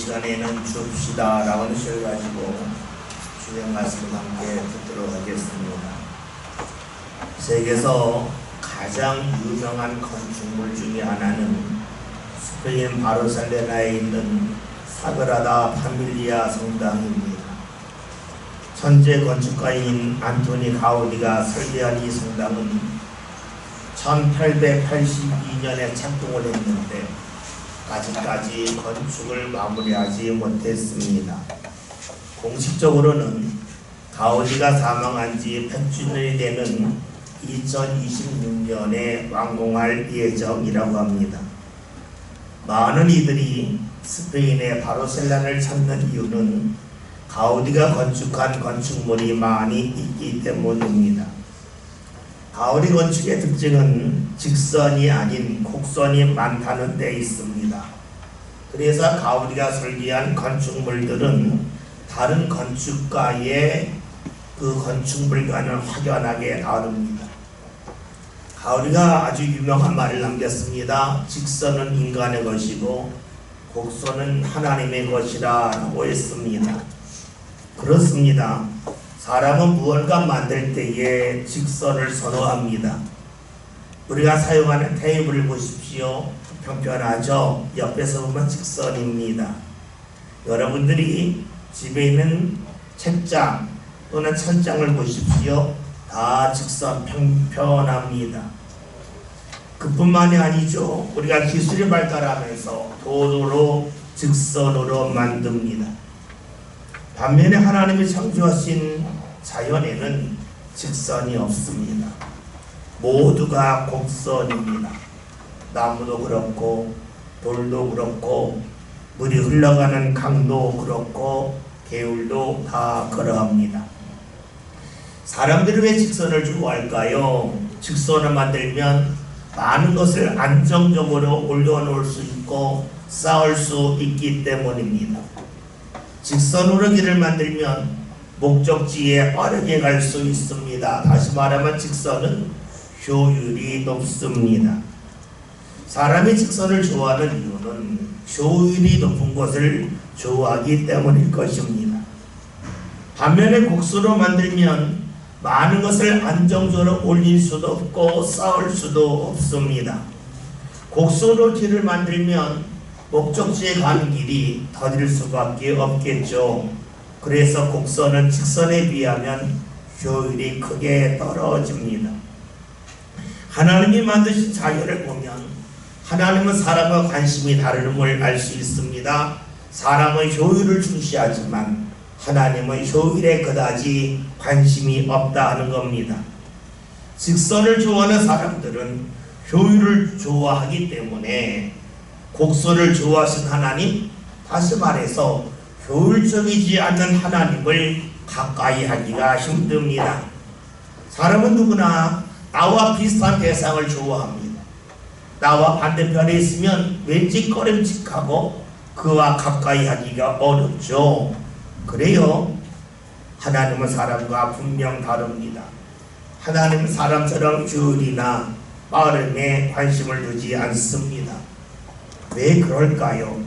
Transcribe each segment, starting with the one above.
시간에는 줍시다라는 주제를 가지고 주된 말씀을 함께 듣도록 하겠습니다. 세계에서 가장 유명한 건축물 중에 하나는 스페인 바르셀로나에 있는 사그라다 파밀리아 성당입니다. 천재 건축가인 안토니 가우디가 설계한 이 성당은 1882년에 착동을 했는데 아직까지 건축을 마무리하지 못했습니다. 공식적으로는 가우디가 사망한 지 100주년이 되는 2026년에 완공할 예정이라고 합니다. 많은 이들이 스페인의 바르셀로나를 찾는 이유는 가우디가 건축한 건축물이 많이 있기 때문입니다. 가우디 건축의 특징은 직선이 아닌 곡선이 많다는 데 있습니다. 그래서 가우디가 설계한 건축물들은 다른 건축가의 그 건축물과는 확연하게 다릅니다. 가우디가 아주 유명한 말을 남겼습니다. 직선은 인간의 것이고 곡선은 하나님의 것이라 라고 했습니다. 그렇습니다. 사람은 무언가 만들 때에 직선을 선호합니다. 우리가 사용하는 테이블을 보십시오. 평평하죠? 옆에서 보면 직선입니다. 여러분들이 집에 있는 책장 또는 천장을 보십시오. 다 직선 평평합니다. 그뿐만이 아니죠. 우리가 기술이 발달하면서 도로로 직선으로 만듭니다. 반면에 하나님이 창조하신 자연에는 직선이 없습니다. 모두가 곡선입니다. 나무도 그렇고 돌도 그렇고 물이 흘러가는 강도 그렇고 개울도 다 그러합니다. 사람들이 왜 직선을 좋아할까요? 직선을 만들면 많은 것을 안정적으로 올려놓을 수 있고 쌓을 수 있기 때문입니다. 직선으로 길을 만들면 목적지에 빠르게 갈 수 있습니다. 다시 말하면 직선은 효율이 높습니다. 사람이 직선을 좋아하는 이유는 효율이 높은 것을 좋아하기 때문일 것입니다. 반면에 곡선으로 만들면 많은 것을 안정적으로 올릴 수도 없고 쌓을 수도 없습니다. 곡선으로 길을 만들면 목적지에 가는 길이 더딜 수밖에 없겠죠. 그래서 곡선은 직선에 비하면 효율이 크게 떨어집니다. 하나님이 만드신 자연을 보면 하나님은 사람과 관심이 다름을 알 수 있습니다. 사람은 효율을 중시하지만 하나님은 효율에 그다지 관심이 없다 하는 겁니다. 직선을 좋아하는 사람들은 효율을 좋아하기 때문에 곡선을 좋아하신 하나님, 다시 말해서 효율적이지 않는 하나님을 가까이 하기가 힘듭니다. 사람은 누구나 나와 비슷한 대상을 좋아합니다. 나와 반대편에 있으면 왠지 꺼림칙하고 그와 가까이 하기가 어렵죠. 그래요. 하나님은 사람과 분명 다릅니다. 하나님은 사람처럼 규율이나 빠름에 관심을 두지 않습니다. 왜 그럴까요?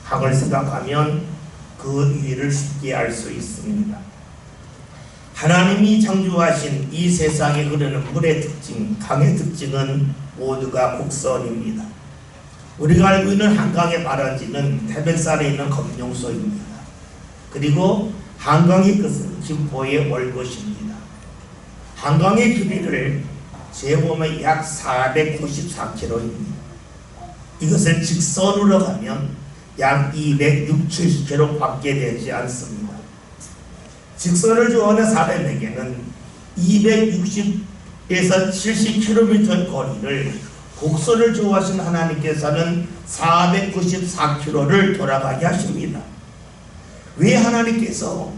강을 생각하면 그 이유를 쉽게 알 수 있습니다. 하나님이 창조하신 이 세상에 흐르는 물의 특징, 강의 특징은 모두가 곡선입니다. 우리가 알고 있는 한강의 발원지는 태백산에 있는 검룡소입니다. 그리고 한강의 끝은 김포의 월곶입니다. 한강의 길이를 재보면 약 494km입니다. 이것을 직선으로 가면 약 260km 밖에 되지 않습니다. 직선을 좋아하는 사람에게는 260에서 70km 거리를, 곡선을 좋아하신 하나님께서는 494km를 돌아가게 하십니다. 왜 하나님께서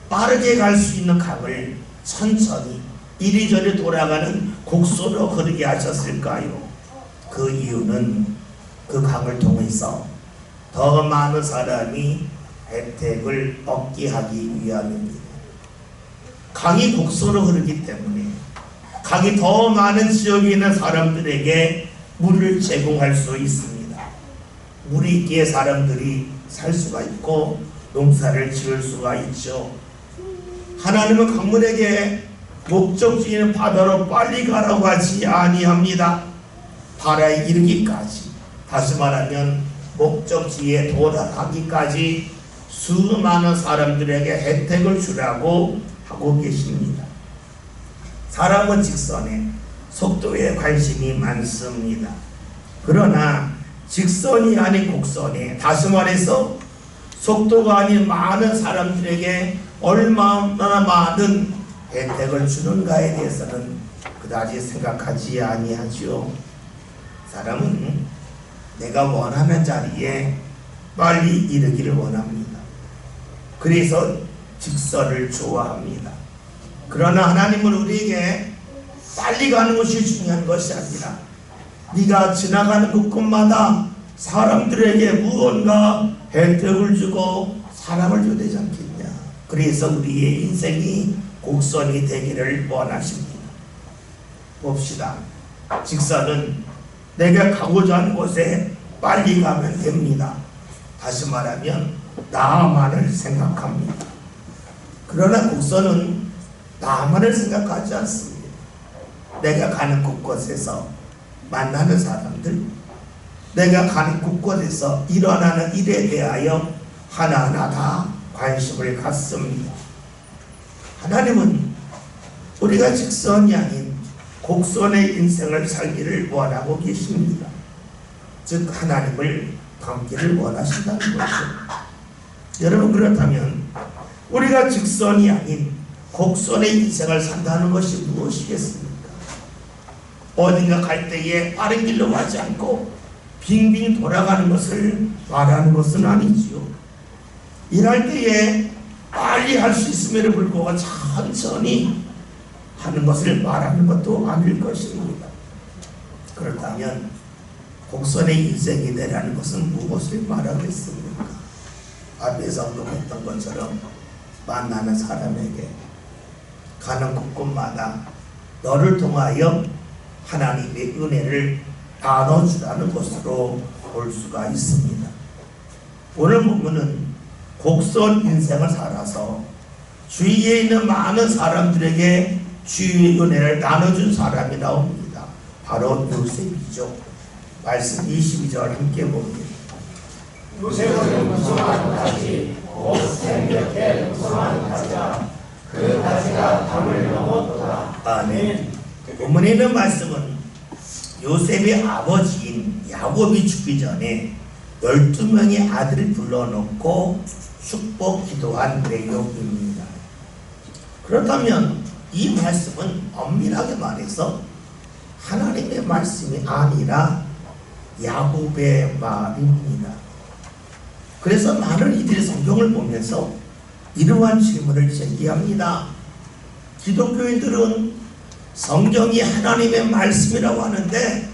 빠르게 갈 수 있는 강을 천천히 이리저리 돌아가는 곡선으로 흐르게 하셨을까요? 그 이유는 그 강을 통해서 더 많은 사람이 혜택을 얻게 하기 위함입니다. 강이 곡선으로 흐르기 때문에 강이 더 많은 지역에 있는 사람들에게 물을 제공할 수 있습니다. 물이 있기에 사람들이 살 수가 있고 농사를 지을 수가 있죠. 하나님은 강문에게 목적지인 바다로 빨리 가라고 하지 아니합니다. 바다에 이르기까지, 다시 말하면 목적지에 도달하기까지 수많은 사람들에게 혜택을 주라고 하고 계십니다. 사람은 직선에, 속도에 관심이 많습니다. 그러나 직선이 아닌 곡선에, 다시 말해서 속도가 아닌 많은 사람들에게 얼마나 많은 혜택을 주는가에 대해서는 그다지 생각하지 아니하지요. 사람은 내가 원하는 자리에 빨리 이르기를 원합니다. 그래서 직선을 좋아합니다. 그러나 하나님은 우리에게 빨리 가는 것이 중요한 것이 아니라 네가 지나가는 곳곳마다 사람들에게 무언가 혜택을 주고 사랑을 줘야 되지 않겠냐. 그래서 우리의 인생이 곡선이 되기를 원하십니다. 봅시다. 직선은 내가 가고자 하는 곳에 빨리 가면 됩니다. 다시 말하면 나만을 생각합니다. 그러나 곡선은 나만을 생각하지 않습니다. 내가 가는 곳곳에서 만나는 사람들, 내가 가는 곳곳에서 일어나는 일에 대하여 하나하나 다 관심을 갖습니다. 하나님은 우리가 직선이 아닌 곡선의 인생을 살기를 원하고 계십니다. 즉 하나님을 닮기를 원하신다는 거죠. 여러분, 그렇다면 우리가 직선이 아닌 곡선의 인생을 산다는 것이 무엇이겠습니까? 어딘가 갈 때에 빠른 길로 가지 않고 빙빙 돌아가는 것을 말하는 것은 아니지요. 일할 때에 빨리 할 수 있음에도 불구하고 천천히 하는 것을 말하는 것도 아닐 것입니다. 그렇다면 곡선의 인생이 되라는 것은 무엇을 말하겠습니까? 앞에서 언급했던 것처럼 만나는 사람에게 가는 곳곳마다 너를 통하여 하나님의 은혜를 나눠주라는 것으로 볼 수가 있습니다. 오늘 본문은 곡선 인생을 살아서 주위에 있는 많은 사람들에게 주의 은혜를 나눠준 사람이 나옵니다. 바로 요셉이죠. 말씀 22절 함께 봅니다. 요셉은 무성한 가지, 곧 생겼게 무성한 가지라. 그 가지가 담을 넘었도다. 아멘. 본문에 있는 말씀은 요셉의 아버지인 야곱이 죽기 전에 12명의 아들을 불러놓고 축복 기도한 내용입니다. 그렇다면 이 말씀은 엄밀하게 말해서 하나님의 말씀이 아니라 야곱의 말입니다. 그래서 많은 이들이 성경을 보면서 이러한 질문을 제기합니다. 기독교인들은 성경이 하나님의 말씀이라고 하는데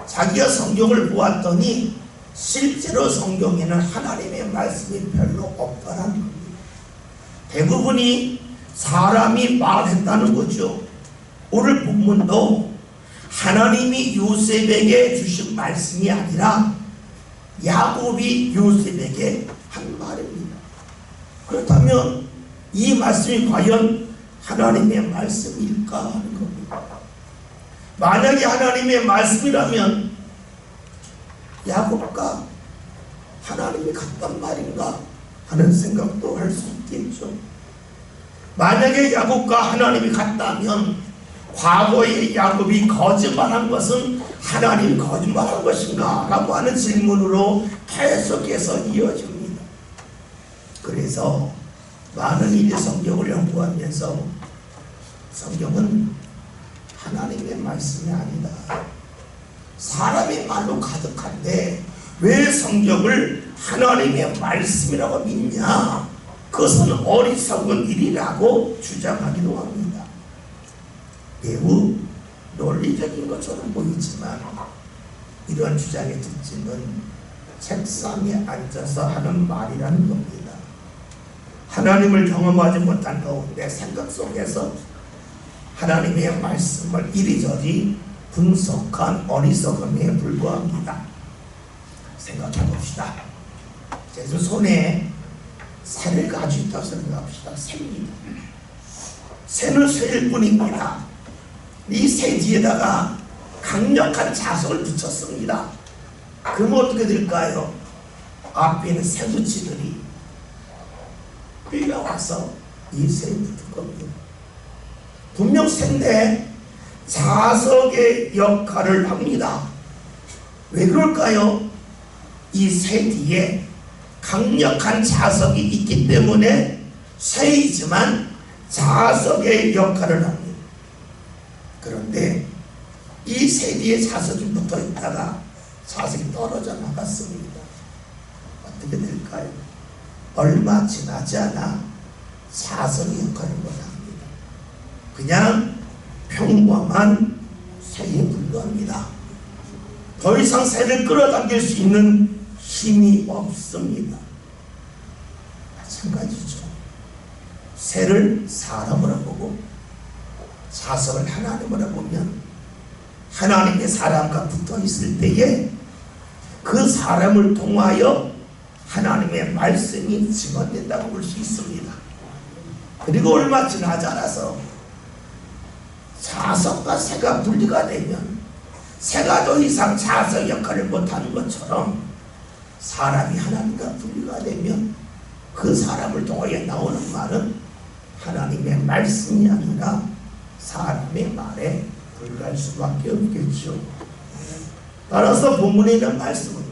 자기가 성경을 보았더니 실제로 성경에는 하나님의 말씀이 별로 없다는 겁니다. 대부분이 사람이 말했다는 거죠. 오늘 본문도 하나님이 요셉에게 주신 말씀이 아니라 야곱이 요셉에게 한 말입니다. 그렇다면 이 말씀이 과연 하나님의 말씀일까 하는 겁니다. 만약에 하나님의 말씀이라면 야곱과 하나님이 같단 말인가 하는 생각도 할 수 있겠죠. 만약에 야곱과 하나님이 같다면 과거에 야곱이 거짓말한 것은 하나님이 거짓말한 것인가 라고 하는 질문으로 계속해서 이어집니다. 그래서 많은 이들이 성경을 연구하면서 성경은 하나님의 말씀이 아니다, 사람의 말로 가득한데 왜 성경을 하나님의 말씀이라고 믿냐, 그것은 어리석은 일이라고 주장하기도 합니다. 매우 논리적인 것처럼 보이지만 이런 주장의 특징은 책상에 앉아서 하는 말이라는 겁니다. 하나님을 경험하지 못한 가운데 생각 속에서 하나님의 말씀을 이리저리 분석한 어리석음에 불과합니다. 생각해 봅시다. 제 손에 새를 가지고 있다고 생각합시다. 새입니다. 새는 새일 뿐입니다. 이 새 뒤에다가 강력한 자석을 붙였습니다. 그러면 어떻게 될까요? 앞에 있는 새두치들이 뛰어와서 이 새에 붙을 겁니다. 분명 새인데 자석의 역할을 합니다. 왜 그럴까요? 이 새 뒤에 강력한 자석이 있기 때문에 새이지만 자석의 역할을 합니다. 그런데 이 새 뒤에 자석이 붙어 있다가 자석이 떨어져 나갔습니다. 어떻게 될까요? 얼마 지나지 않아 자석의 역할을 못합니다. 그냥 평범한 새에 불과합니다. 더 이상 새를 끌어당길 수 있는 힘이 없습니다. 마찬가지죠. 새를 사람으로 보고 자석을 하나님으로 보면 하나님의 사람과 붙어 있을 때에 그 사람을 통하여 하나님의 말씀이 증언된다고 볼 수 있습니다. 그리고 얼마 지나지 않아서 자석과 새가 분리가 되면 새가 더 이상 자석 역할을 못하는 것처럼 사람이 하나님과 분리가 되면 그 사람을 통하여 나오는 말은 하나님의 말씀이 아니라 사람의 말에 불과할 수밖에 없겠죠. 따라서 본문에 있는 말씀은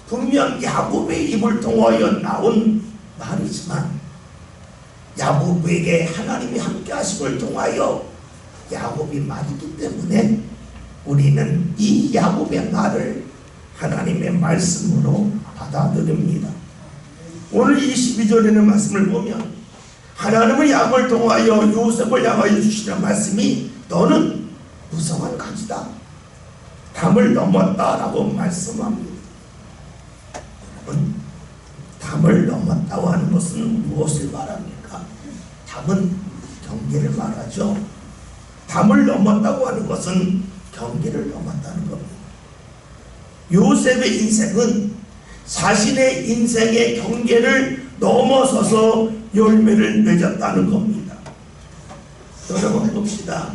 분명 야곱의 입을 통하여 나온 말이지만 야곱에게 하나님이 함께 하심을 통하여 야곱이 말이기 때문에 우리는 이 야곱의 말을 하나님의 말씀으로 받아들입니다. 오늘 22절에는 말씀을 보면 하나님은 야곱을 통하여 요셉을 향하여 주시는 말씀이 너는 무성한 가지다. 담을 넘었다라고 말씀합니다. 여러분, 담을 넘었다고 하는 것은 무엇을 말합니까? 담은 경계를 말하죠. 담을 넘었다고 하는 것은 경계를 넘었다는 겁니다. 요셉의 인생은 자신의 인생의 경계를 넘어서서 열매를 맺었다는 겁니다. 여러분 해봅시다.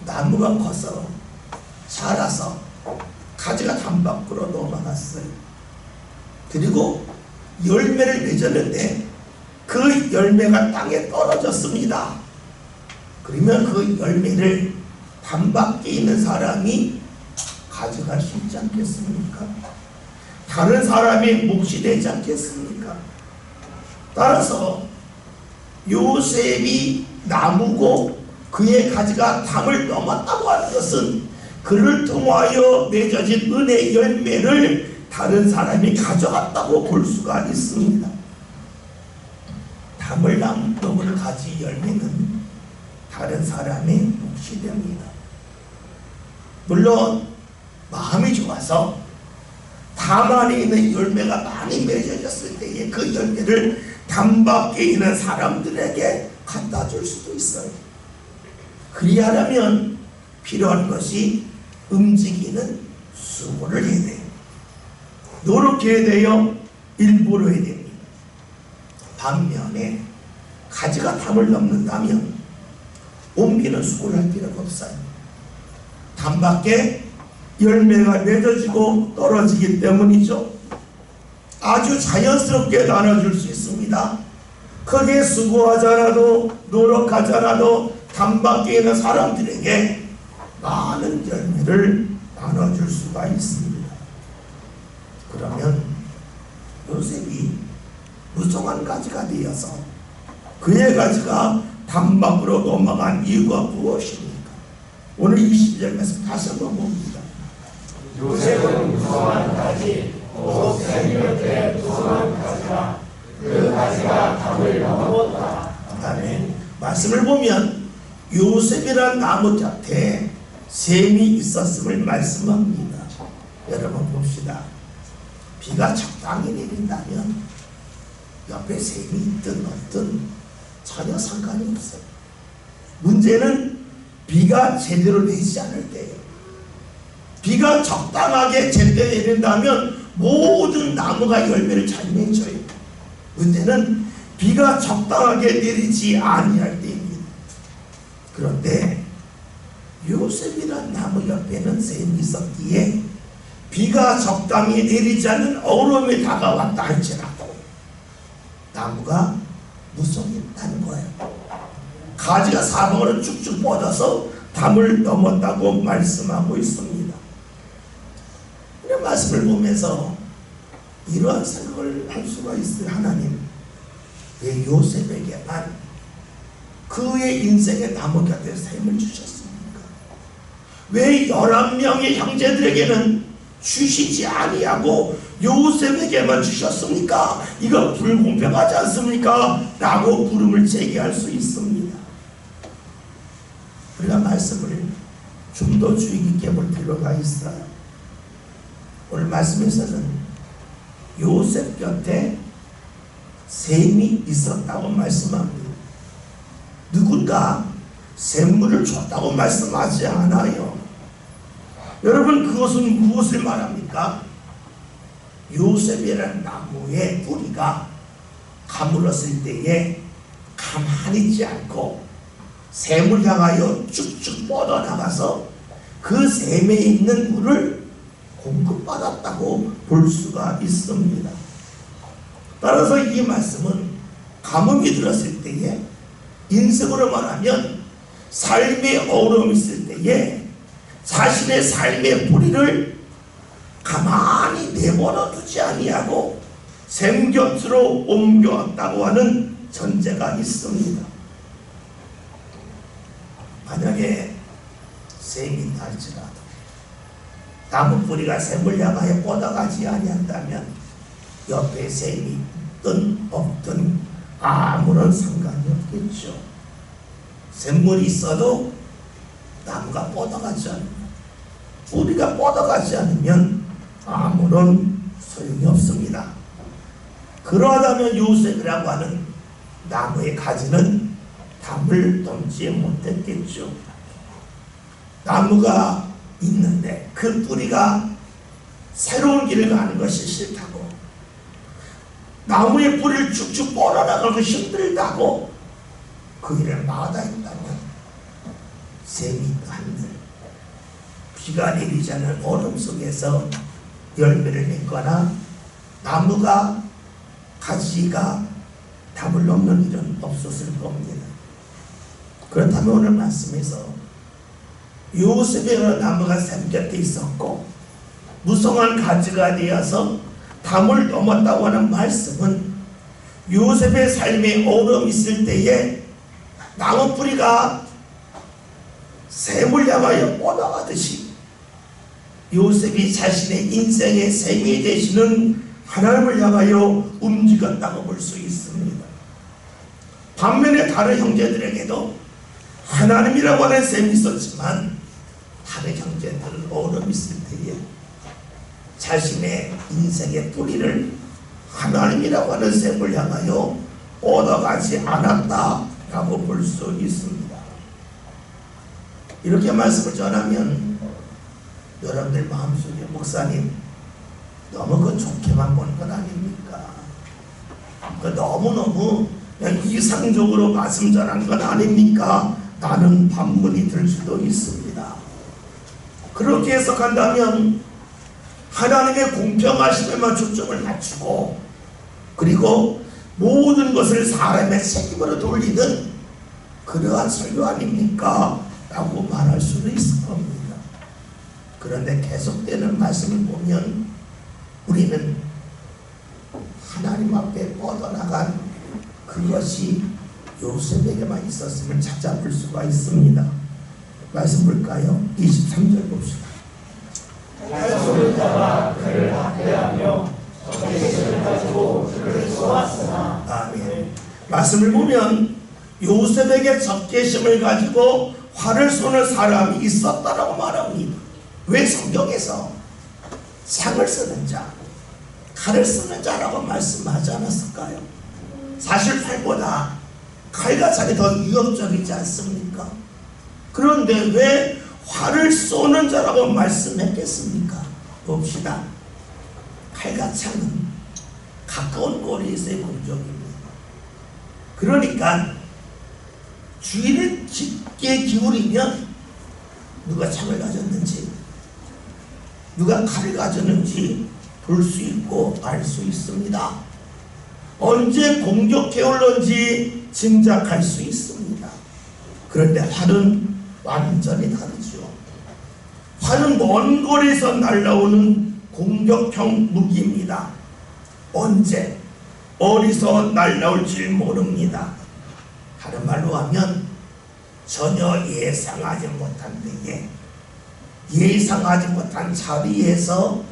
나무가 커서 자라서 가지가 담 밖으로 넘어갔어요. 그리고 열매를 맺었는데 그 열매가 땅에 떨어졌습니다. 그러면 그 열매를 담 밖에 있는 사람이 가져갈 수 있지 않겠습니까? 다른 사람의 몫이 되지 않겠습니까? 따라서 요셉이 나무고 그의 가지가 담을 넘었다고 하는 것은 그를 통하여 맺어진 은혜의 열매를 다른 사람이 가져갔다고 볼 수가 있습니다. 담을 넘은 가지 열매는 다른 사람의 몫이 됩니다. 물론 마음이 좋아서 담 안에 있는 열매가 많이 맺어졌을 때에 그 열매를 담 밖에 있는 사람들에게 갖다 줄 수도 있어요. 그리하려면 필요한 것이 움직이는 수고를 해야 돼요. 노력해야 돼요. 일부러 해야 됩니다. 반면에 가지가 담을 넘는다면 옮기는 수고를 할 필요가 없어요. 담 밖에 열매가 맺어지고 떨어지기 때문이죠. 아주 자연스럽게 나눠줄 수 있습니다. 크게 수고하지 않아도 노력하지 않아도 담 밖에 있는 사람들에게 많은 열매를 나눠줄 수가 있습니다. 그러면 요셉이 무성한 가지가 되어서 그의 가지가 담 밖으로 넘어간 이유가 무엇입니까? 오늘 22절 말씀 다시 한번 봅니다. 요셉은 무성한 가지, 곧 생명의 무성한 가지라. 그 가지가 담을 넘었다. 아멘. 말씀을 보면 요셉이란 나무 곁에 샘이 있었음을 말씀합니다. 여러분 봅시다. 비가 적당히 내린다면 옆에 샘이 있든 없든 전혀 상관이 없어요. 문제는 비가 제대로 내리지 않을 때예요. 비가 적당하게 제때 내린다면 모든 나무가 열매를 잘 맺어요. 그때는 비가 적당하게 내리지 아니할 때입니다. 그런데 요셉이란 나무 옆에는 샘이 있었기에 비가 적당히 내리지 않는 어려움이 다가왔다 할지라도 나무가 무성했다는 거예요. 가지가 사방으로 쭉쭉 뻗어서 담을 넘었다고 말씀하고 있습니다. 이런 말씀을 보면서 이러한 생각을 할 수가 있어요. 하나님, 왜 요셉에게만 그의 인생의 나무 곁에 샘을 주셨습니까? 왜 11명의 형제들에게는 주시지 아니하고 요셉에게만 주셨습니까? 이거 불공평하지 않습니까? 라고 물음을 제기할 수 있습니다. 우리가 말씀을 좀 더 주의 깊게 볼 필요가 있어요. 오늘 말씀에서는 요셉 곁에 샘이 있었다고 말씀합니다. 누군가 샘물을 줬다고 말씀하지 않아요. 여러분, 그것은 무엇을 말합니까? 요셉이라는 나무의 뿌리가 가물었을 때에 가만히 있지 않고 샘을 향하여 쭉쭉 뻗어나가서 그 샘에 있는 물을 공급받았다고 볼 수가 있습니다. 따라서 이 말씀은 가뭄이 들었을 때에, 인생으로 말하면 삶의 어려움이 있을 때에 자신의 삶의 뿌리를 가만히 내버려 두지 아니하고 샘 곁으로 옮겨왔다고 하는 전제가 있습니다. 만약에 샘이 있다 할지라도 나무 뿌리가 샘을 향하여 뻗어가지 아니한다면 옆에 샘이 있든 없든 아무런 상관이 없겠죠. 샘물이 있어도 나무가 뻗어가지 않으면, 뿌리가 뻗어가지 않으면 아무런 소용이 없습니다. 그러하다면 요셉이라고 하는 나무의 가지는 담을 넘지 못했겠죠. 나무가 있는데 그 뿌리가 새로운 길을 가는 것이 싫다고, 나무의 뿌리를 쭉쭉 뻗어나가는 것이 힘들다고 그 일을 마다했다면 샘이 한들 비가 내리지 않는 얼음 속에서 열매를 맺거나 나무가 가지가 담을 넘는 일은 없었을 겁니다. 그렇다면 오늘 말씀에서 요셉의 나무가 샘 곁에 있었고 무성한 가지가 되어서 담을 넘었다고 하는 말씀은 요셉의 삶에 어려움이 있을 때에 나무 뿌리가 샘을 향하여 뻗어가듯이 요셉이 자신의 인생의 샘이 되시는 하나님을 향하여 움직였다고 볼 수 있습니다. 반면에 다른 형제들에게도 하나님이라고 하는 샘이 있었지만 다른 형제들 어려움이 있을 때에 자신의 인생의 뿌리를 하나님이라고 하는 샘을 향하여 뻗어가지 않았다라고 볼 수 있습니다. 이렇게 말씀을 전하면 여러분들 마음속에 목사님 너무 그 좋게만 보는 건 아닙니까? 그 너무너무 그냥 이상적으로 말씀 전하는 건 아닙니까? 라는 반문이 들 수도 있습니다. 그렇게 해석한다면 하나님의 공평하심에만 초점을 맞추고 그리고 모든 것을 사람의 책임으로 돌리는 그러한 설교 아닙니까? 라고 말할 수도 있을 겁니다. 그런데 계속되는 말씀을 보면 우리는 하나님 앞에 뻗어나간 그것이 요셉에게만 있었음을 찾아볼 수가 있습니다. 말씀 볼까요? 23절 봅시다. 약속을 따라 그를 학대하며 적개심을 가지고 그를 쏘았으나. 아멘. 말씀을 보면 요셉에게 적개심을 가지고 활을 쏘는 사람이 있었다라고 말합니다. 왜 성경에서 창을 쓰는 자, 칼을 쓰는 자라고 말씀하지 않았을까요? 사실 활보다 칼과찰이 더 위협적이지 않습니까? 그런데 왜 활을 쏘는 자라고 말씀했겠습니까? 봅시다. 칼과 창은 가까운 거리에서의 공격입니다. 그러니까 주의를 깊게 기울이면 누가 창을 가졌는지 누가 칼을 가졌는지 볼 수 있고 알 수 있습니다. 언제 공격해 올는지 짐작할 수 있습니다. 그런데 활은 완전히 다르죠. 활은 먼 거리에서 날아오는 공격형 무기입니다. 언제 어디서 날아올지 모릅니다. 다른 말로 하면 전혀 예상하지 못한 때에 예상하지 못한 자리에서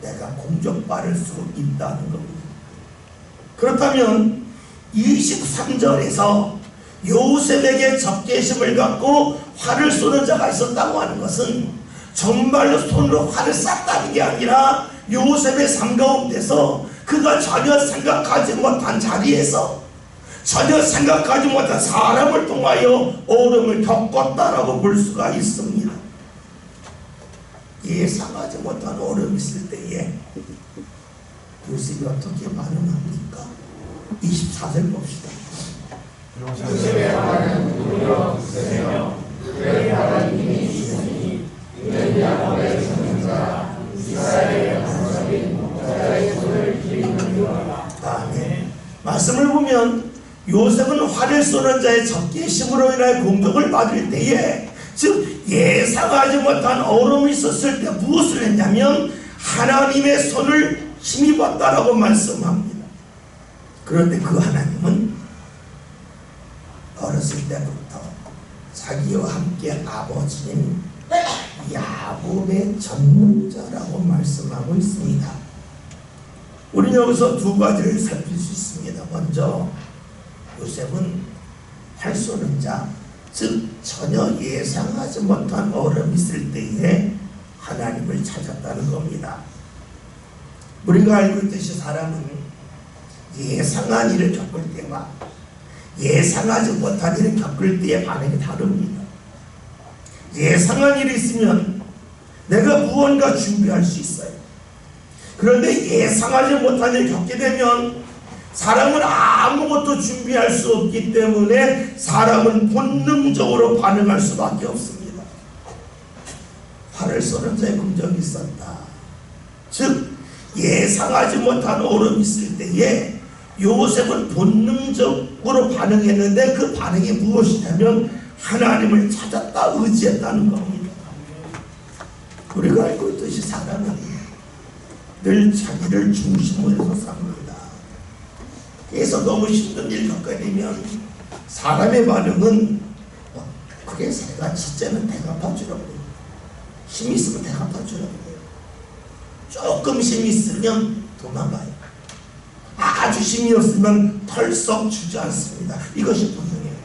내가 공격받을 수 있다는 겁니다. 그렇다면 23절에서 요셉에게 적개심을 갖고 활을 쏘는 자가 있었다고 하는 것은 정말로 손으로 활을 쐈다는 게 아니라 요셉의 삶 가운데서 그가 전혀 생각하지 못한 자리에서 전혀 생각하지 못한 사람을 통하여 어려움을 겪었다라고 볼 수가 있습니다. 예상하지 못한 어려움이 있을 때에 요셉이 어떻게 반응합니까? 24절 봅시다. 요셉의 하나는 누구여 쓰며 그의 하나님이 있으니 그는 야곱의 선지자 이스라엘의 반석인 목자의 손을 기리는도다. 아멘. 말씀을 보면 요셉은 활을 쏘는 자의 적개심으로 인하여 공격을 받을 때에 즉 예상하지 못한 어려움이 있었을 때 무엇을 했냐면 하나님의 손을 힘입었다라고 말씀합니다. 그런데 그 하나님은 어렸을 때부터 자기와 함께 아버지인 야곱의 전문자라고 말씀하고 있습니다. 우리는 여기서 두 가지를 살필 수 있습니다. 먼저 요셉은 활 쏘는 자, 즉 전혀 예상하지 못한 어려움이 있을 때에 하나님을 찾았다는 겁니다. 우리가 알고 있듯이 사람은 예상한 일을 겪을 때와 예상하지 못한 일을 겪을 때의 반응이 다릅니다. 예상한 일이 있으면 내가 무언가 준비할 수 있어요. 그런데 예상하지 못한 일을 겪게 되면 사람은 아무것도 준비할 수 없기 때문에 사람은 본능적으로 반응할 수밖에 없습니다. 활을 쏘는 자의 공격이 있었다. 즉 예상하지 못한 어려움이 있을 때에 요셉은 본능적으로 반응했는데 그 반응이 무엇이냐면 하나님을 찾았다, 의지했다는 겁니다. 우리가 알고 있듯이 사람은 늘 자기를 중심으로 해서 삽니다. 그래서 너무 힘든 일 겪게 되면 사람의 반응은 그게 새가 진짜는 배가 갚아주라고 해요. 힘이 있으면 배가 갚아주라고 해요. 조금 힘이 있으면 도망가요. 아주 힘이 없으면 털썩 주저앉습니다. 이것이 본능이에요.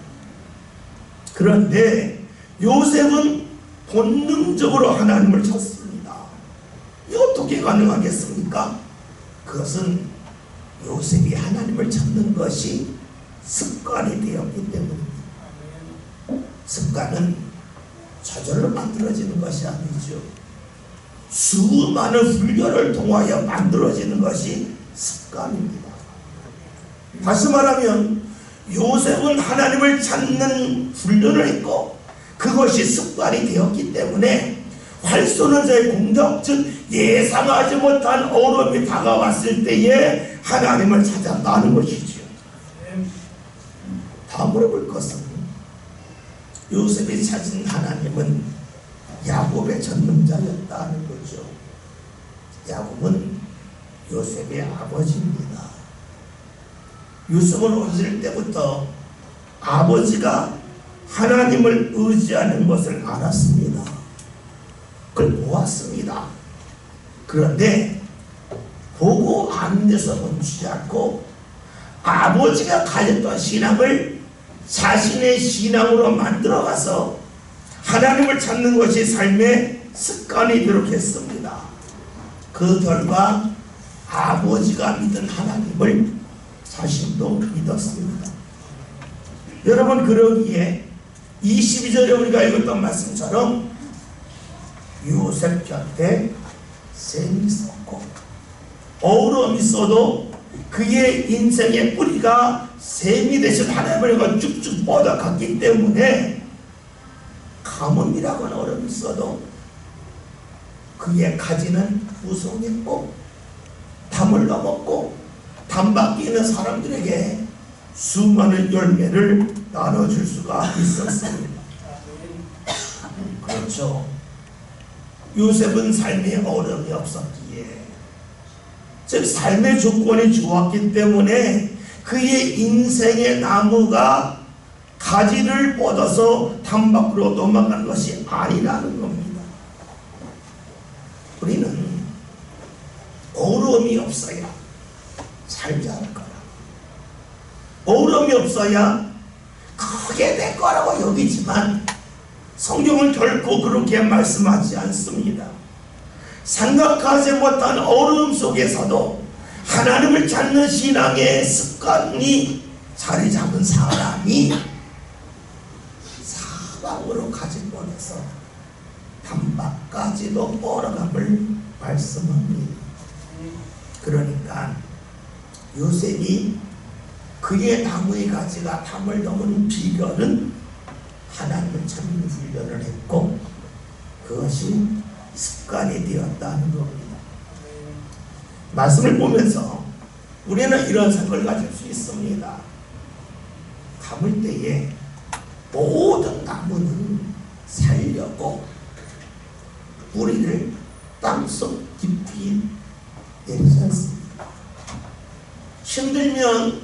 그런데 요셉은 본능적으로 하나님을 찾습니다. 이거 어떻게 가능하겠습니까? 그것은 요셉이 하나님을 찾는 것이 습관이 되었기 때문입니다. 습관은 저절로 만들어지는 것이 아니죠. 수많은 훈련을 통하여 만들어지는 것이 습관입니다. 다시 말하면 요셉은 하나님을 찾는 훈련을 했고 그것이 습관이 되었기 때문에 활 쏘는 자의 공격, 즉 예상하지 못한 어려움이 다가왔을 때에 하나님을 찾았다는 것이지요. 다음으로 볼 것은 요셉이 찾은 하나님은 야곱의 전능자였다는 거죠. 야곱은 요셉의 아버지입니다. 요셉은 어릴 때부터 아버지가 하나님을 의지하는 것을 알았습니다. 그걸 보았습니다. 그런데 보고 아는 데서 멈추지 않고 아버지가 가졌던 신앙을 자신의 신앙으로 만들어가서 하나님을 찾는 것이 삶의 습관이 되도록 했습니다. 그 결과 아버지가 믿은 하나님을 자신도 믿었습니다. 여러분, 그러기에 22절에 우리가 읽었던 말씀처럼 요셉 곁에 셈이 있었고 어우러움이 있어도 그의 인생의 뿌리가 샘이 되신 하나님을 쭉쭉 뻗어갔기 때문에 가뭄이라고 하는 어려움이 있어도 그의 가지는 무성했고 담을 넘었고 담밖에 있는 사람들에게 수많은 열매를 나눠줄 수가 있었습니다. 그렇죠. 요셉은 삶에 어려움이 없었기에, 즉 삶의 조건이 좋았기 때문에 그의 인생의 나무가 가지를 뻗어서 담 밖으로 넘어가는 것이 아니라는 겁니다. 우리는 어려움이 없어야 잘 자랄 거라. 어려움이 없어야 크게 될 거라고 여기지만 성경은 결코 그렇게 말씀하지 않습니다. 생각하지 못한 어려움 속에서도 하나님을 찾는 신앙의 습관이 자리 잡은 사람이 사방으로 가지 뻗어서 담밖까지도 뻗어감을 말씀합니다. 그러니까 요셉이 그의 나무의 가지가 담을 넘은 비결은 하나님을 찾는 훈련을 했고 그것이 습관이 되었다는 겁니다. 말씀을 보면서 우리는 이런 생각을 가질 수 있습니다. 가물 때에 모든 나무는 살려고 뿌리를 땅속 깊이 내리지 않습니다. 힘들면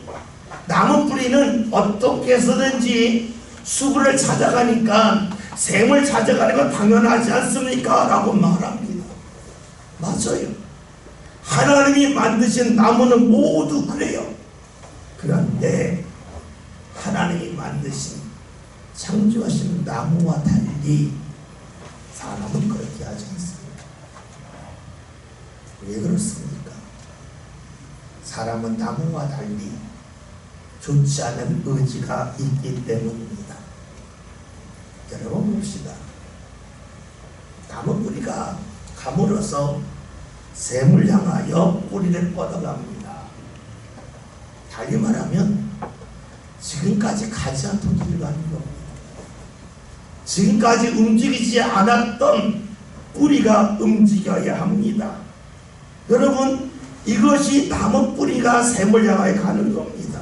나무 뿌리는 어떻게 해서든지 수분을 찾아가니까 샘을 찾아가는 건 당연하지 않습니까? 라고 말합니다. 맞아요. 하나님이 만드신 나무는 모두 그래요. 그런데 하나님이 만드신 창조하신 나무와 달리 사람은 그렇게 하지 않습니다. 왜 그렇습니까? 사람은 나무와 달리 좋지 않은 의지가 있기 때문입니다. 여러분 봅시다. 나무 뿌리가 가물어서 샘을 향하여 뿌리를 뻗어갑니다. 달리 말하면 지금까지 가지 않던 길을 가는 겁니다. 지금까지 움직이지 않았던 뿌리가 움직여야 합니다. 여러분, 이것이 나무 뿌리가 샘을 향하여 가는 겁니다.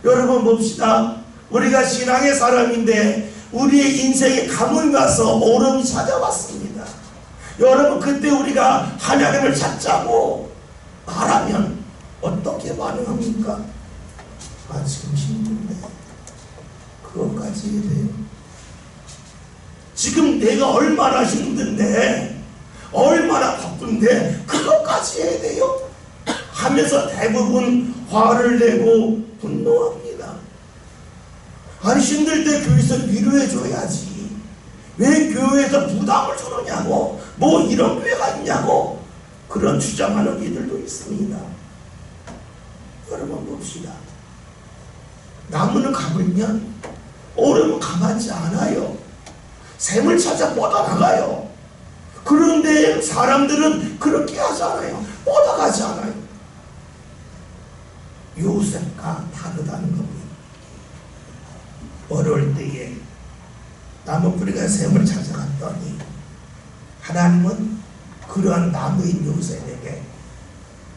여러분 봅시다. 우리가 신앙의 사람인데 우리의 인생에 가뭄이 와서 어려움이 찾아왔습니다. 여러분, 그때 우리가 하나님을 찾자고 말하면 어떻게 반응합니까? 아, 지금 힘든데 그것까지 해야 돼요? 지금 내가 얼마나 힘든데 얼마나 바쁜데 그것까지 해야 돼요? 하면서 대부분 화를 내고 분노합니다. 아니, 힘들 때 교회에서 위로해줘야지. 왜 교회에서 부담을 주느냐고, 뭐 이런 교회가 있냐고 그런 주장하는 이들도 있습니다. 여러분 봅시다. 나무는 가물면 어려움은 가만지 않아요. 샘을 찾아 뻗어나가요. 그런데 사람들은 그렇게 하지 않아요. 뻗어가지 않아요. 요셉과 다르다는 겁니다. 어려울 때에 나무 뿌리가 샘을 찾아갔더니 하나님은 그러한 나무인 요셉에게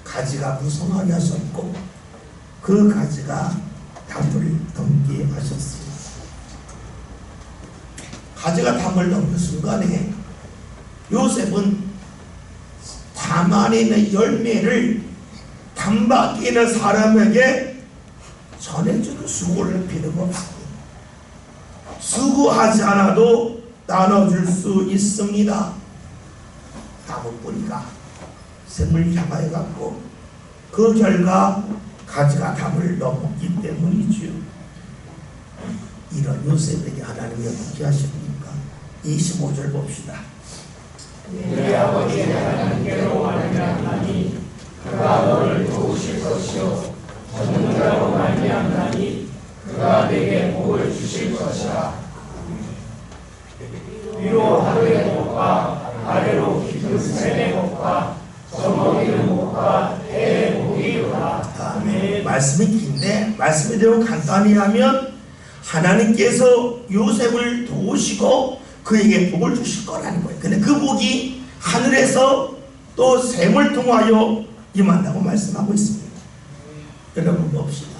가지가 무성하게 하셨고 그 가지가 담을 넘게 하셨습니다. 가지가 담을 넘는 순간에 요셉은 담 안에 있는 열매를 담 밖에 있는 사람에게 전해주는 수고를 필요가 없습니다. 수고하지 않아도 나눠줄 수 있습니다. 나무 뿌리가 샘을 향하여 갔고 그 결과 가지가 담을 넘었기 때문이죠. 이런 요셉에게 하나님이 어떻게 하십니까? 25절 봅시다. 내 아버지 하나님께로 말미암나니 그가 너를 도우실 것이요 전능자로 말미암나니 그가 내게 복을 주실 것이라. 위로 하늘의 복과 아래로 깊은 샘의 복과 저먹이는 복과 말씀이 긴데 말씀이 대로 간단히 하면 하나님께서 요셉을 도우시고 그에게 복을 주실 거라는 거예요. 근데 그 복이 하늘에서 또 샘을 통하여 임한다고 말씀하고 있습니다. 여러분 봅시다.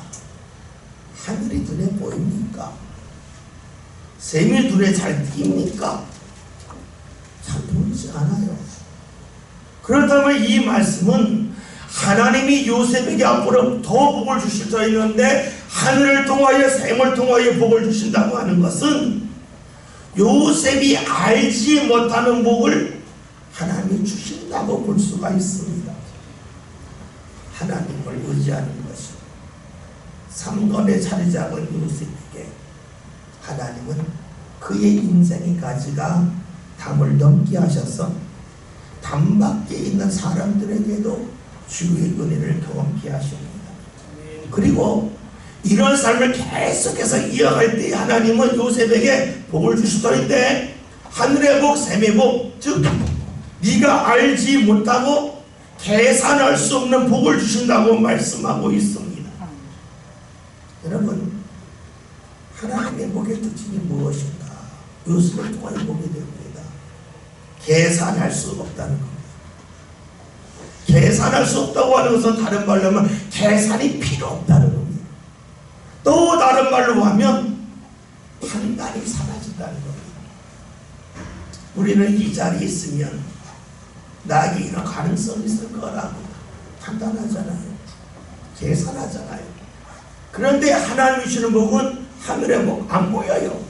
하늘이 눈에 보입니까? 샘이 눈에 잘 띄입니까? 잘 보이지 않아요. 그렇다면 이 말씀은 하나님이 요셉에게 앞으로 더 복을 주실 자 있는데 하늘을 통하여 샘을 통하여 복을 주신다고 하는 것은 요셉이 알지 못하는 복을 하나님이 주신다고 볼 수가 있습니다. 하나님을 의지하는 것이 3권의 자리 잡은 요셉에게 하나님은 그의 인생의 가지가 담을 넘게 하셔서 담 밖에 있는 사람들에게도 주의 은혜를 경험케 하십니다. 그리고 이런 삶을 계속해서 이어갈 때 하나님은 요셉에게 복을 주시더인데 하늘의 복, 샘의 복, 즉 네가 알지 못하고 계산할 수 없는 복을 주신다고 말씀하고 있습니다. 여러분, 하나님의 복의 특징이 무엇인가? 요셉을 통해 보게 됩니다. 계산할 수 없다는 겁니다. 계산할 수 없다고 하는 것은 다른 말로 하면 계산이 필요 없다는 겁니다. 또 다른 말로 하면 판단이 사라진다는 겁니다. 우리는 이 자리에 있으면 나에게 이런 가능성이 있을 거라고 판단하잖아요. 계산하잖아요. 그런데 하나님이 주시는 복은 하늘의 복 안 보여요.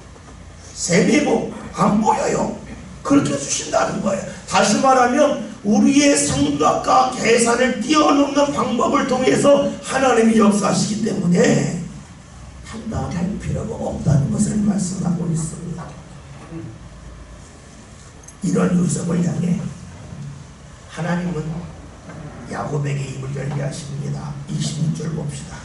샘의 복 안 보여요. 그렇게 주신다는 거예요. 다시 말하면 우리의 생각과 계산을 뛰어넘는 방법을 통해서 하나님이 역사하시기 때문에 판단할 필요가 없다는 것을 말씀하고 있습니다. 이런 요셉을 향해 하나님은 야곱에게 입을 열게 하십니다. 26절 봅시다.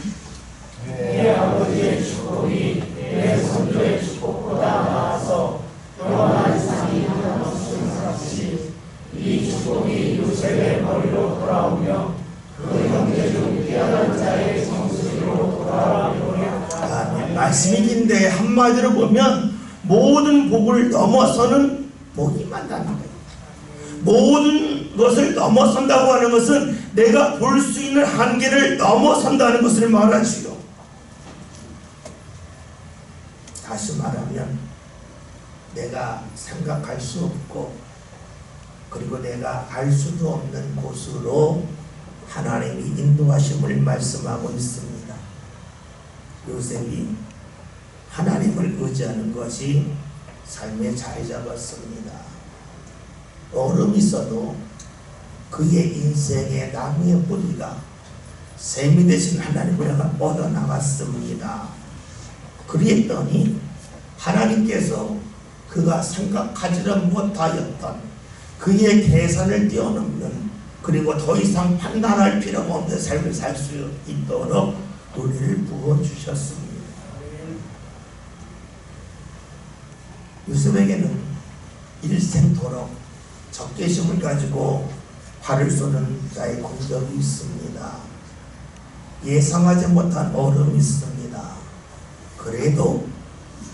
내 아버지의 축복이 내 선조의 축복보다 나아서 영원한 상이 하나 없음 같이 이 축복이 요셉의 머리로 돌아오며 그 형제 중 뛰어난 자의 정수리로 돌아오리로다. 말씀이 긴데 한마디로 보면 모든 복을 넘어서는 복이 만나는 거예요. 모든 것을 넘어선다고 하는 것은 내가 볼 수 있는 한계를 넘어선다는 것을 말하지요. 다시 말하면 내가 생각할 수 없고 그리고 내가 알 수도 없는 곳으로 하나님이 인도하심을 말씀하고 있습니다. 요셉이 하나님을 의지하는 것이 삶에 자리 잡았습니다. 얼음이 있어도 그의 인생의 나무의 뿌리가 샘이 되신 하나님을 향해 뻗어나갔습니다. 그랬더니 하나님께서 그가 생각하지를 못하였던 그의 계산을 뛰어넘는 그리고 더 이상 판단할 필요가 없는 삶을 살 수 있도록 은혜를 부어주셨습니다. 요셉에게는 일생토록 적개심을 가지고 화를 쏘는 자의 공격이 있습니다. 예상하지 못한 어려움이 있습니다. 그래도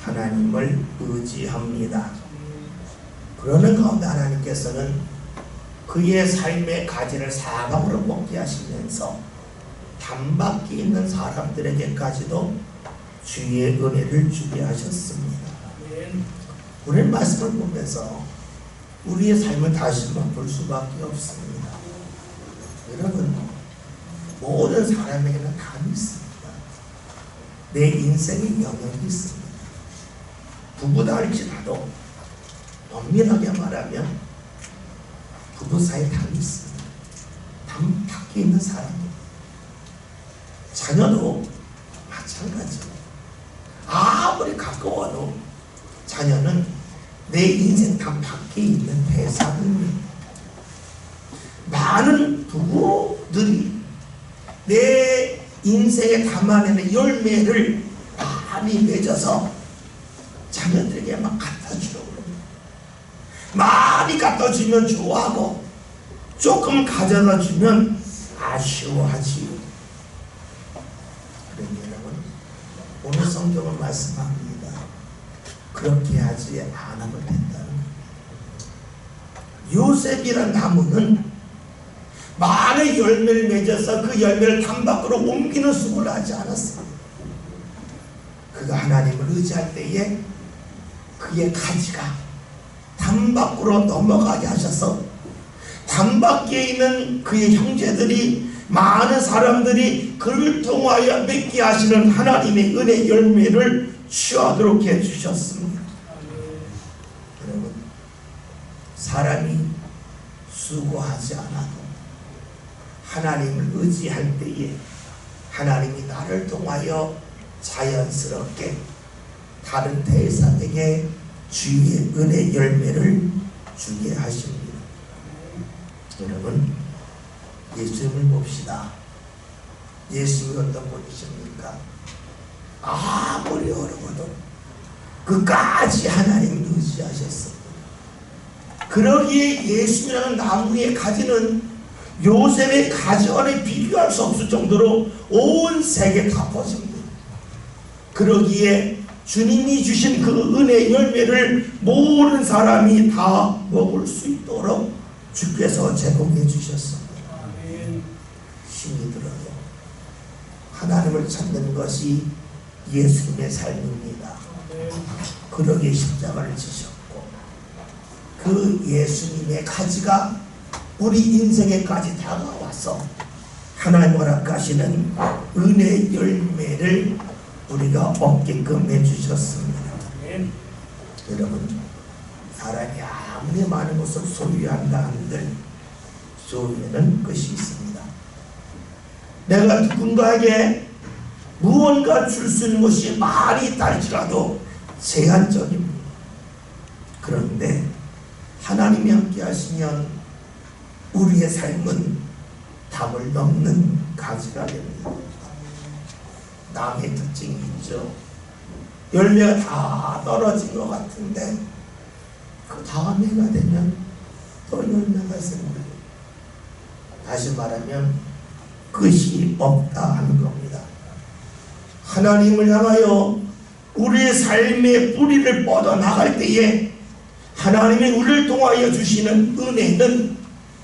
하나님을 의지합니다. 그러는 가운데 하나님께서는 그의 삶의 가지를 사방으로 먹게 하시면서 담 밖에 있는 사람들에게까지도 주의 은혜를 주게 하셨습니다. 오늘 말씀을 보면서 우리의 삶을 다시만 볼 수밖에 없습니다. 여러분, 모든 사람에게는 담이 있습니다. 내 인생의 영역이 있습니다. 부부다 할지라도 엄밀하게 말하면 부부 사이에 담이 있습니다. 담 밖에 있는 사람입니다. 자녀도 마찬가지로 아무리 가까워도 자녀는 내 인생 담 밖에 있는 대상입니다. 많은 부부들이 내 인생에 담아내는 열매를 많이 맺어서 자녀들에게 막 갖다 주려고 합니다. 많이 갖다 주면 좋아하고 조금 가져다 주면 아쉬워하지요. 그러니 여러분, 오늘 성경은 말씀합니다. 그렇게 하지 않아도 된다는 거예요. 요셉이란 나무는 많은 열매를 맺어서 그 열매를 담 밖으로 옮기는 수고를 하지 않았습니다. 그가 하나님을 의지할 때에 그의 가지가 담 밖으로 넘어가게 하셔서 담 밖에 있는 그의 형제들이, 많은 사람들이 그를 통하여 맺게 하시는 하나님의 은혜 열매를 취하도록 해주셨습니다. 여러분, 사람이 수고하지 않아도 하나님을 의지할 때에 하나님이 나를 통하여 자연스럽게 다른 대상에게 주의 은혜 열매를 주게 하십니다. 여러분, 예수님을 봅시다. 예수님이 어떤 분이십니까? 아무리 어려워도 끝까지 하나님을 의지하셨습니다. 그러기에 예수님이라는 나무의 가지는 요셉의 가지와는 비교할 수 없을 정도로 온 세계에 다 퍼집니다. 그러기에 주님이 주신 그 은혜 열매를 모든 사람이 다 먹을 수 있도록 주께서 제공해 주셨습니다. 힘이 들어요. 하나님을 찾는 것이 예수님의 삶입니다. 그러기에 십자가를 지셨고 그 예수님의 가지가 우리 인생에까지 다가와서 하나님 허락하시는 은혜 열매를 우리가 얻게끔 해주셨습니다. 여러분, 사람이 아무리 많은 것을 소유한다 한들 소유에는 것이 있습니다. 내가 누군가에게 무언가 줄 수 있는 것이 많이 있다 할지라도 제한적입니다. 그런데 하나님이 함께 하시면 우리의 삶은 담을 넘는 가지가 됩니다. 나무의 특징이 있죠. 열매가 다 떨어진 것 같은데 그 다음 해가 되면 또 열매가 생겨요. 다시 말하면 끝이 없다 하는 겁니다. 하나님을 향하여 우리의 삶의 뿌리를 뻗어나갈 때에 하나님이 우리를 통하여 주시는 은혜는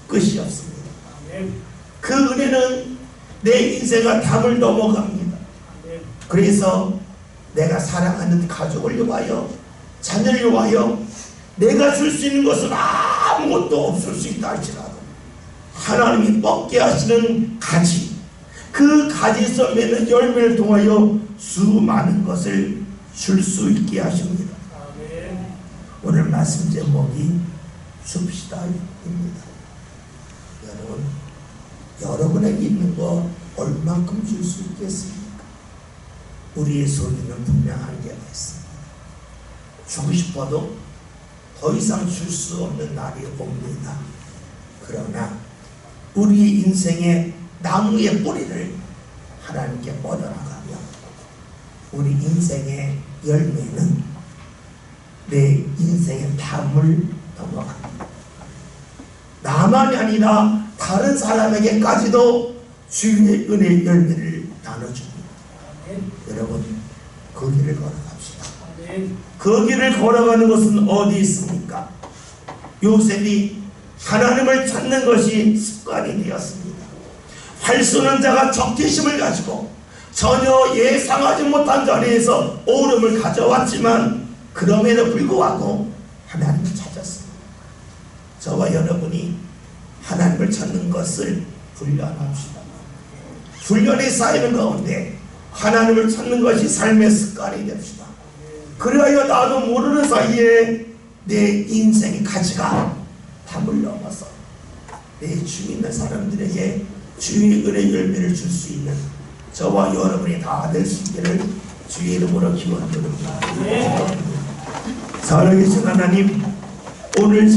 끝이 없습니다. 그 은혜는 내 인생과 담을 넘어갑니다. 그래서 내가 사랑하는 가족을 위하여, 자녀를 위하여 내가 줄 수 있는 것은 아무것도 없을 수 있다 할지라도 하나님이 먹게 하시는 가지, 그 가지에서 맺는 열매를 통하여 수많은 것을 줄 수 있게 하십니다. 오늘 말씀 제목이 줍시다입니다. 여러분, 여러분에게 있는 거 얼만큼 줄 수 있겠습니까? 우리의 소리는 분명 한계가 있습니다. 주고 싶어도 더 이상 줄 수 없는 날이 옵니다. 그러나 우리 인생의 나무의 뿌리를 하나님께 뻗어나가며 우리 인생의 열매는 내 인생의 담을 넘어갑니다. 나만이 아니라 다른 사람에게까지도 주의 은혜의 열매를 나눠줍니다. 여러분, 그 길을 걸어갑시다. 그 길을 걸어가는 것은 어디 있습니까? 요셉이 하나님을 찾는 것이 습관이 되었습니다. 활 쏘는 자가 적개심을 가지고 전혀 예상하지 못한 자리에서 오름을 가져왔지만 그럼에도 불구하고 하나님을 찾았습니다. 저와 여러분이 하나님을 찾는 것을 훈련합시다. 훈련이 쌓이는 가운데 하나님을 찾는 것이 삶의 습관이 됩시다. 그리하여 나도 모르는 사이에 내 인생의 가치가 담을 넘어서 내 주위 있는 사람들에게 주의 은혜 열매를 줄 수 있는 저와 여러분이 다 될 수 있기를 주의 이름으로 기원드립니다. 살아계신 하나님, 오늘